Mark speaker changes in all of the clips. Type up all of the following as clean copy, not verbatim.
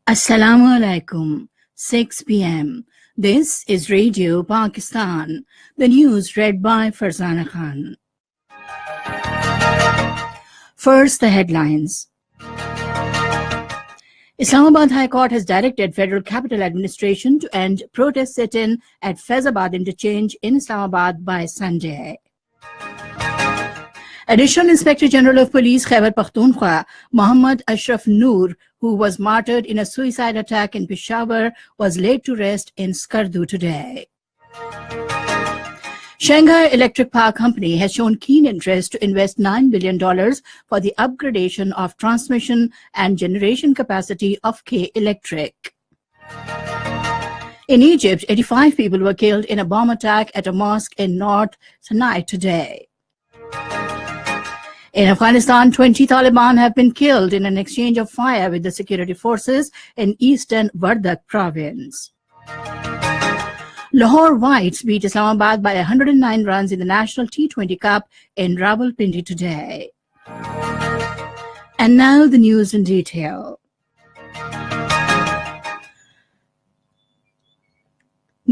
Speaker 1: Assalamu alaikum. 6 p.m. This is Radio Pakistan. The news read by Farzana Khan. First, the headlines. Islamabad High Court has directed Federal Capital Administration to end protest sit-in at Faizabad interchange in Islamabad by Sunday. Additional Inspector General of Police Khyber Pakhtunkhwa, Mohammad Ashraf Noor, who was martyred in a suicide attack in Peshawar, was laid to rest in Skardu today. Shanghai Electric Power Company has shown keen interest to invest $9 billion for the upgradation of transmission and generation capacity of K Electric. In Egypt, 85 people were killed in a bomb attack at a mosque in North Sinai today. In Afghanistan, 20 Taliban have been killed in an exchange of fire with the security forces in eastern Wardak province. Lahore Whites beat Islamabad by 109 runs in the National T20 Cup in Rawalpindi today. And now the news in detail.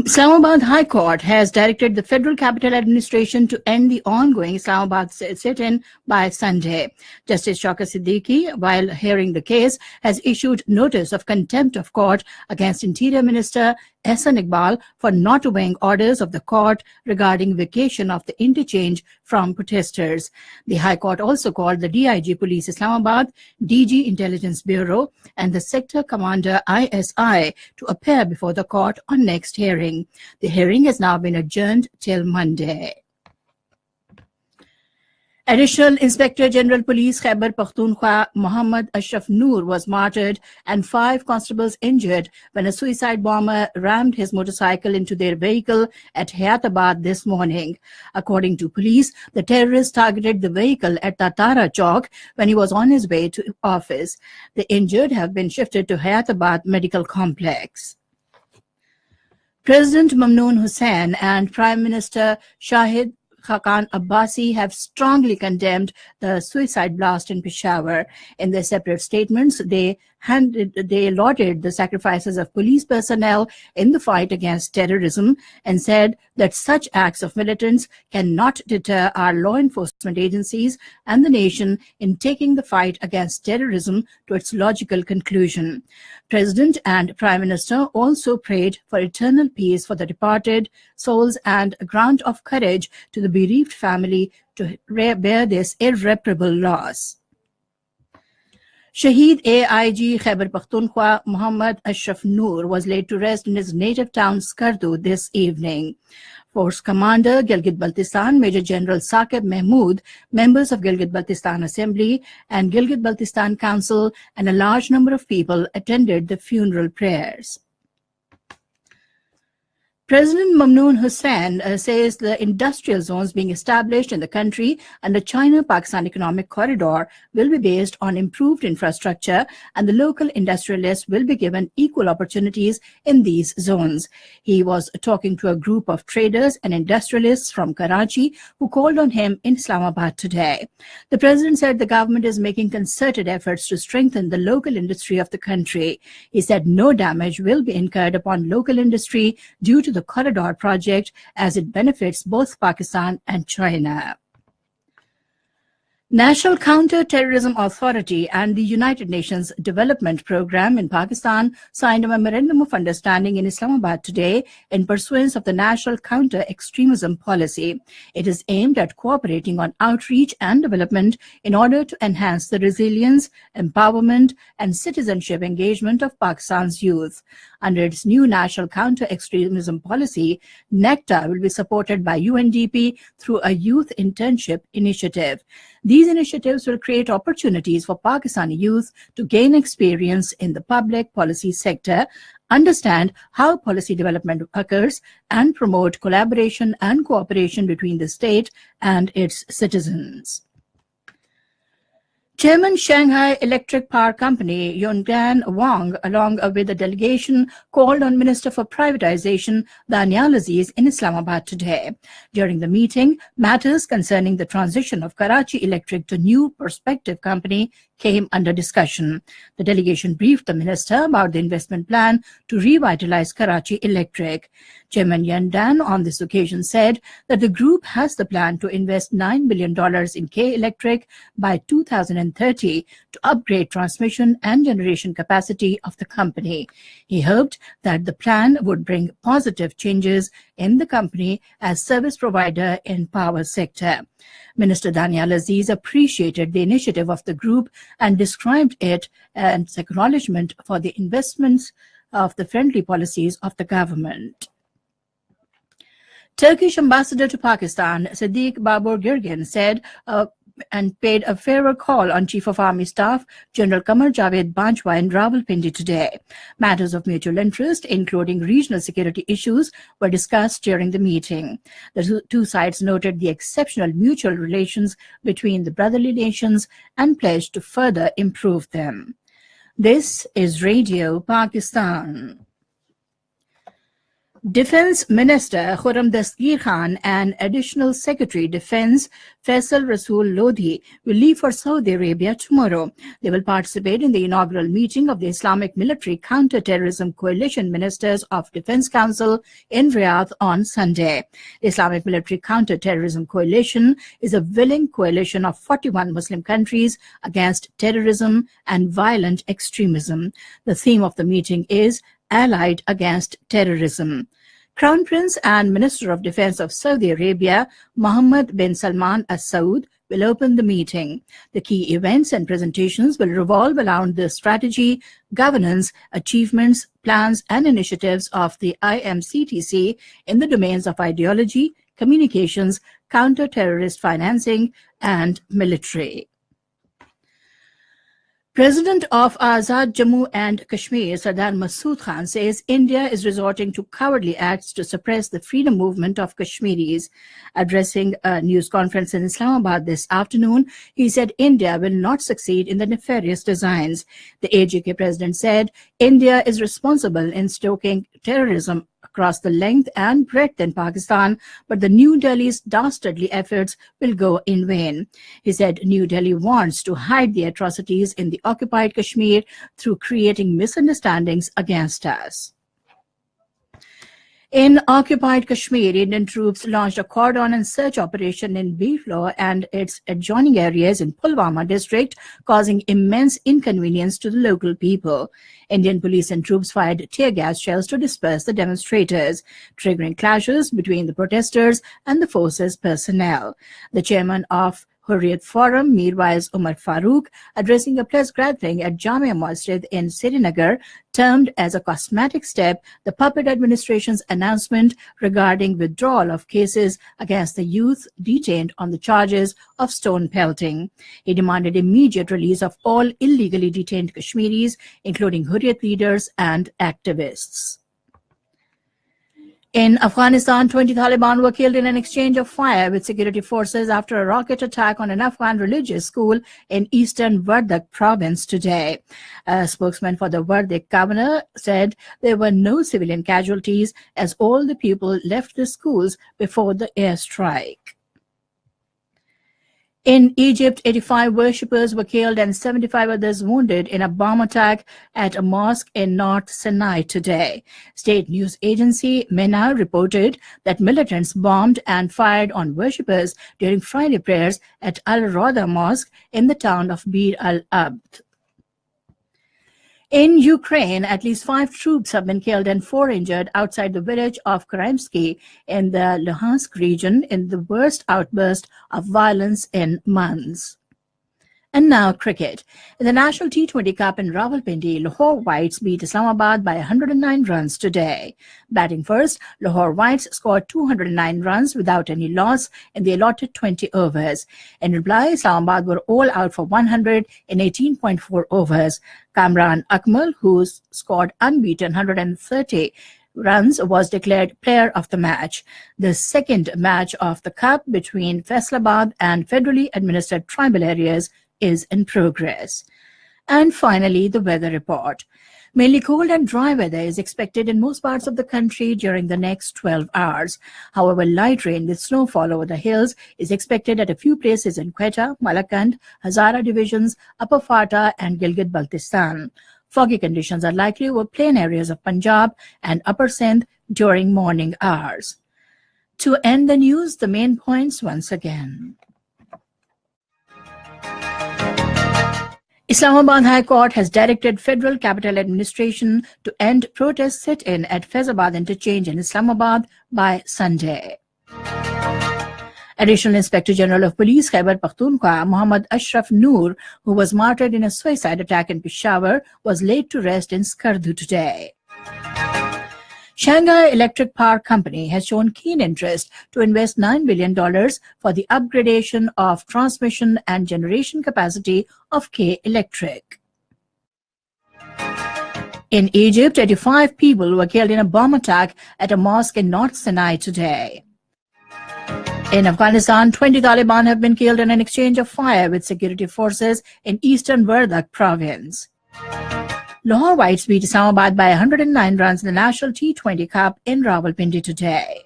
Speaker 1: Islamabad High Court has directed the Federal Capital Administration to end the ongoing Islamabad sit-in by Sunday. Justice Shaukat Siddiqui, while hearing the case, has issued notice of contempt of court against Interior Minister Ehsan Iqbal for not obeying orders of the court regarding vacation of the interchange from protesters. The High Court also called the DIG Police Islamabad, DG Intelligence Bureau, and the Sector Commander ISI to appear before the court on next hearing. The hearing has now been adjourned till Monday. Additional Inspector General Police Khyber Pakhtunkhwa Mohammad Ashraf Noor was martyred and 5 constables injured when a suicide bomber rammed his motorcycle into their vehicle at Hayatabad this morning. According to police, the terrorist targeted the vehicle at Tatara Chowk when he was on his way to office. The injured have been shifted to Hayatabad Medical Complex. President Mamnoon Hussain and Prime Minister Shahid Khaqan Abbasi have strongly condemned the suicide blast in Peshawar. In their separate statements, they lauded the sacrifices of police personnel in the fight against terrorism and said that such acts of militants cannot deter our law enforcement agencies and the nation in taking the fight against terrorism to its logical conclusion. President and Prime Minister also prayed for eternal peace for the departed souls and a grant of courage to the bereaved family to bear this irreparable loss. Shaheed AIG Khyber Pakhtunkhwa Mohammad Ashraf Noor was laid to rest in his native town Skardu this evening. Force Commander Gilgit-Baltistan Major General Saqib Mahmood, members of Gilgit-Baltistan Assembly and Gilgit-Baltistan Council, and a large number of people attended the funeral prayers. President Mamnoon Hussain says the industrial zones being established in the country under China-Pakistan Economic Corridor will be based on improved infrastructure, and the local industrialists will be given equal opportunities in these zones. He was talking to a group of traders and industrialists from Karachi who called on him in Islamabad today. The president said the government is making concerted efforts to strengthen the local industry of the country. He said no damage will be incurred upon local industry due to the corridor project as it benefits both Pakistan and China. National Counter-Terrorism Authority and the United Nations Development Programme in Pakistan signed a Memorandum of Understanding in Islamabad today in pursuance of the National Counter-Extremism Policy. It is aimed at cooperating on outreach and development in order to enhance the resilience, empowerment, and citizenship engagement of Pakistan's youth. Under its new National Counter-Extremism Policy, NECTA will be supported by UNDP through a youth internship initiative. These initiatives will create opportunities for Pakistani youth to gain experience in the public policy sector, understand how policy development occurs, and promote collaboration and cooperation between the state and its citizens. Chairman Shanghai Electric Power Company Yongdan Wang, along with a delegation, called on Minister for Privatization Danial Aziz in Islamabad today. During the meeting, matters concerning the transition of Karachi Electric to new prospective company came under discussion. The delegation briefed the minister about the investment plan to revitalize Karachi Electric. Chairman Yandan on this occasion said that the group has the plan to invest $9 billion in K Electric by 2030 to upgrade transmission and generation capacity of the company. He hoped that the plan would bring positive changes in the company as service provider in power sector. Minister Daniel Aziz appreciated the initiative of the group and described it as acknowledgement for the investments of the friendly policies of the government. Turkish ambassador to Pakistan, Siddiq Babur Girgin, said and paid a farewell call on Chief of Army Staff General Qamar Javed Bajwa in Rawalpindi today. Matters of mutual interest, including regional security issues, were discussed during the meeting. The two sides noted the exceptional mutual relations between the brotherly nations and pledged to further improve them. This is Radio Pakistan. Defense Minister Khurram Dastgir Khan and Additional Secretary Defense Faisal Rasool Lodhi will leave for Saudi Arabia tomorrow. They will participate in the inaugural meeting of the Islamic Military Counter-Terrorism Coalition Ministers of Defense Council in Riyadh on Sunday. The Islamic Military Counter-Terrorism Coalition is a willing coalition of 41 Muslim countries against terrorism and violent extremism. The theme of the meeting is Allied Against Terrorism. Crown Prince and Minister of Defense of Saudi Arabia, Mohammed bin Salman Al Saud, will open the meeting. The key events and presentations will revolve around the strategy, governance, achievements, plans, and initiatives of the IMCTC in the domains of ideology, communications, counter-terrorist financing, and military. President of Azad Jammu and Kashmir, Sardar Masood Khan, says India is resorting to cowardly acts to suppress the freedom movement of Kashmiris. Addressing a news conference in Islamabad this afternoon, he said India will not succeed in the nefarious designs. The AGK president said India is responsible in stoking terrorism across the length and breadth in Pakistan, but the New Delhi's dastardly efforts will go in vain. He said New Delhi wants to hide the atrocities in the occupied Kashmir through creating misunderstandings against us. In occupied Kashmir, Indian troops launched a cordon and search operation in Biflo and its adjoining areas in Pulwama district, causing immense inconvenience to the local people. Indian police and troops fired tear gas shells to disperse the demonstrators, triggering clashes between the protesters and the force's personnel. The chairman of Hurriyat Forum, Mirwais Umar Farooq, addressing a press gathering at Jamia Masjid in Srinagar, termed as a cosmetic step the puppet administration's announcement regarding withdrawal of cases against the youth detained on the charges of stone pelting. He demanded immediate release of all illegally detained Kashmiris, including Hurriyat leaders and activists. In Afghanistan, 20 Taliban were killed in an exchange of fire with security forces after a rocket attack on an Afghan religious school in eastern Wardak province today. A spokesman for the Wardak governor said there were no civilian casualties as all the people left the schools before the airstrike. In Egypt, 85 worshippers were killed and 75 others wounded in a bomb attack at a mosque in North Sinai today. State news agency MENA reported that militants bombed and fired on worshippers during Friday prayers at Al-Rawda Mosque in the town of Bir al-Abd. In Ukraine, at least 5 troops have been killed and 4 injured outside the village of Krymsky in the Luhansk region in the worst outburst of violence in months. And now cricket. In the National T20 Cup in Rawalpindi, Lahore Whites beat Islamabad by 109 runs today. Batting first, Lahore Whites scored 209 runs without any loss in the allotted 20 overs. In reply, Islamabad were all out for 100 in 18.4 overs. Kamran Akmal, who scored unbeaten 130 runs, was declared player of the match. The second match of the Cup between Faisalabad and federally administered tribal areas is in progress. And finally, the weather report. Mainly cold and dry weather is expected in most parts of the country during the next 12 hours. However, light rain with snowfall over the hills is expected at a few places in Quetta, Malakand, Hazara divisions, Upper Fata, and Gilgit-Baltistan. Foggy conditions are likely over plain areas of Punjab and Upper Sindh during morning hours. To end the news, the main points once again. Islamabad High Court has directed Federal Capital Administration to end protest sit-in at Faizabad interchange in Islamabad by Sunday. Additional Inspector General of Police Khyber Pakhtunkhwa Muhammad Ashraf Noor, who was martyred in a suicide attack in Peshawar, was laid to rest in Skardu today. Shanghai Electric Power Company has shown keen interest to invest $9 billion for the upgradation of transmission and generation capacity of K Electric. In Egypt, 85 people were killed in a bomb attack at a mosque in North Sinai today. In Afghanistan, 20 Taliban have been killed in an exchange of fire with security forces in eastern Wardak province. Lahore Whites beat Islamabad by 109 runs in the National T20 Cup in Rawalpindi today.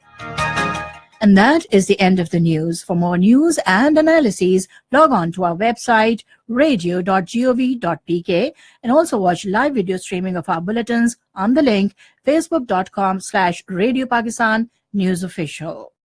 Speaker 1: And that is the end of the news. For more news and analyses, log on to our website, radio.gov.pk, and also watch live video streaming of our bulletins on the link facebook.com/Radio Pakistan News Official.